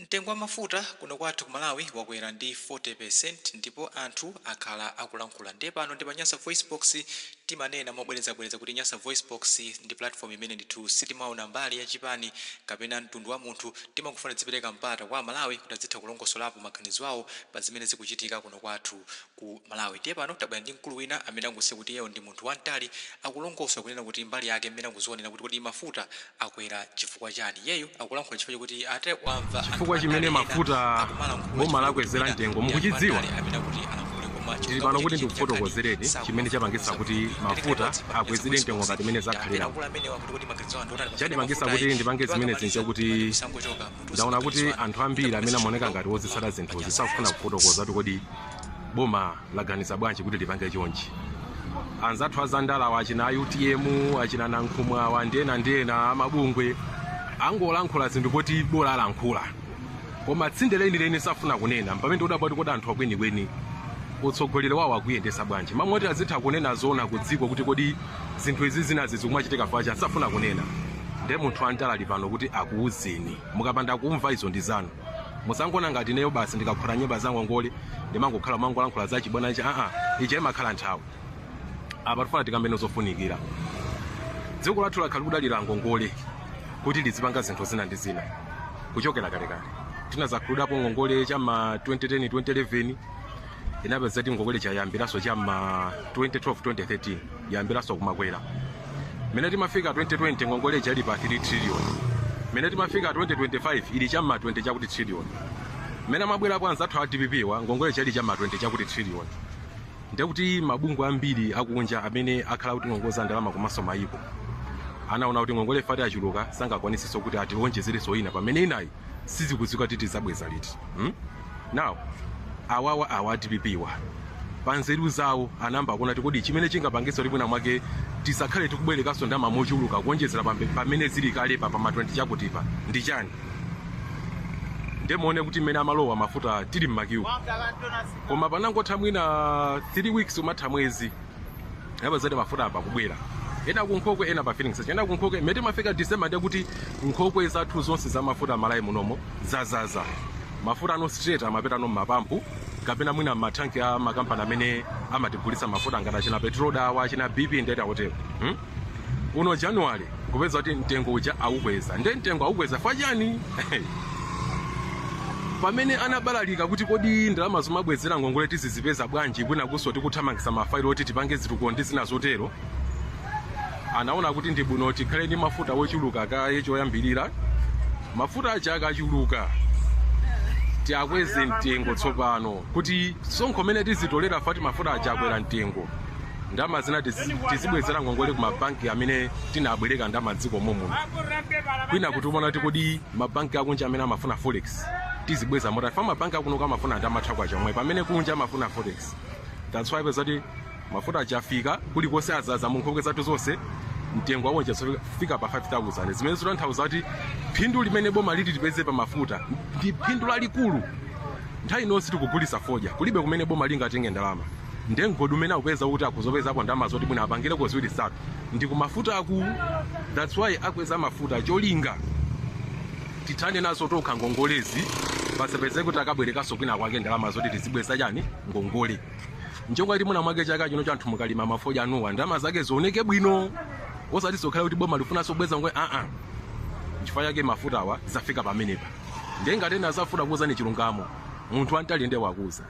Mtengo wa mafuta kuno kwathu ku Malawi wakwera ndi 40% ndipo anthu akhala akulankhula. Ndiye pano ndi pa Nyasa Voice Box timanena mobwereza kuti Nyasa Voice Box ndi platform imene ndithu sitimaona mbali ya chipani kapena mtundu wa munthu, timakufuna zipereka mpata kwa Malawi kuti azitha kulongosolapo maganizo awo pa zimene zikuchitika kuno kwathu ku Malawi. Ndiye pano tabwera ndi mkulu wina amene anguse kuti yeye ndi munthu wamtali akulongosa kunena kuti mbali yake imene anguzionera kuti mafuta akwera chifukwa chani. Yeyo akulankhula chifukwa kuti ate wamva chifukwa chimene mafuta boma lakwezera mtengo mukuchidziwa. Tili pano kuti ndikufotokozereni chimene chapangisa kuti mafuta akwezere mtengo ngati imene zakhalira. Chadimangisa kuti ndipange zimene zinja kuti ndaona kuti anthu ambiri amene amaoneka ngati wozitsata zinthuzi sakufuna kufotokoza kuti kodi boma laganiza bwanji kuti lipange chonchi. Anzathu azandalawa achina UTM achina nankhumwa ndena amabungwe angolankhula zinthu kuti bola alankhula. Koma tsinde leni safuna kunena pamene udabwati kuti anthu akwenikweni utsogoleri wawo akuyendesa bwanji. Mamoti azitha kunena zona ku dziko kuti kodi zinthu izi zinazi zikumachitika facha safuna kunena. Ndiye munthu antala pano kuti akuuzeni mukapanda kumva izo ndi zanu. Musangona ngati neyo basi ndikaphula nyemba zangu ngole ndimangokhala mangolankhula za chibwana ichi ije imakhala nthawi. Apa tifuna tikambene zofunikira. Dziko lathu lakhala kudalira ngongole kuti lizipanga zinthu zina ndi zina kuchokera kalekale. Tinazakhulirapo ngongole chama 2010 2011 inapeza kuti ngongole chayambiraso chama 2012 2013 yambiraso kumakwera. Mene timafika 2020 ngongole chali pa 3 trillion. Mene timafika 2025 ili chama 20 chakuti trillion. Mene mabwera kwa anzathu a DPP wa ngongole chali chama 20 chakuti trillion. Ndiye kuti mabungwe ambiri akunja amene akhala kuti ngongoza ndalama komanso mayiko anaona kuti ngongole fati achuluka sangakwanisiso kuti atiwonjezereso ina pamene inayi sizikudziwika titi zabweza liti. Now awa DPP wa panzeru zawo anamba kuona kuti kodi chimene chingapangisa kuti bwina mwake tisakhale tikubwerekaso ndalama mochuluka kuonjezera pamene zili kale pa 20 chakutipa ndi chani. Ndiye muone kuti mmene amalowa mafuta tili mmakiwu. Koma panangotha mwina 3 weeks umatha mwezi yapeza kuti mafuta apa kubwera. Ena kunkhokwe ena pa filling station. Ena kunkhokwe mete mafika December ndiye kuti nkhokwe zathu zonse za mafuta Malawi munomo zazaza. Mafuta ano straight amapita no mapampu kapena mwina matanki a makampani amene amatigulitsa mafuta ngati achina petrol awa achina BP ndeta hotel. Uno January kupeza kuti mtengo uja aukweza. Ndiye mtengo aukweza fachani. Pamene anabalalika kuti kodi ndalama zomabwezera ngongole tizizipeza bwanji bwina kuso tikuthamangisa mafailo oti tipange zituko ndi zina zotero. Anaona kuti ndi bwino tikhale ndi mafuta wochuluka kaye choyambirira. Mafuta aja akachuluka tiakweze mtengo tsopano kuti sonkho mene tizitolera fati mafuta aja akwera mtengo. Ndalama zina tizibwezera ngongole ku mabanki amene tinabwereka ndalama dziko momuno. Kwina kuti umaona kuti kodi mabanki akunja amene amafuna forex tizibweza mota fa mabanki akuno kamafuna ndamathakwa chomwe pamene kunja amafuna forex. That's why bezati mafuta ajafika kulikonse azaza mu nkhokwe zathu zonse mtengo wawo fika pa 5000 zimene zotanthauza kuti phindu limene boma liti tipeze pa mafuta ndi phindu lalikulu. Nthawi inonse tikugulisa foja kulibe kumene boma lingatenge ndalama. Ndiye ngodu umene akupeza kuti akuzopeza apo ndalama zoti bwina apangireko ziwiri zitatu ndi ku mafuta aku. That's why akweza mafuta cholinga tithane nazo tokha ngongolezi pasapeze kuti akabwerekaso kwina kwake ndalama zoti tizibweza chani ngongole. Njonga kuti muna mwake chaka chino chanthu mukalima mafoja anuwa ndalama zake zioneke bwino osati sokhala kuti boma lifuna sobweza ngwe chifukwa chake mafuta awa zafika pamenepa. Ndiye ngati ena zafuta kuuza ni chilungamo munthu antali ndiye wakuza.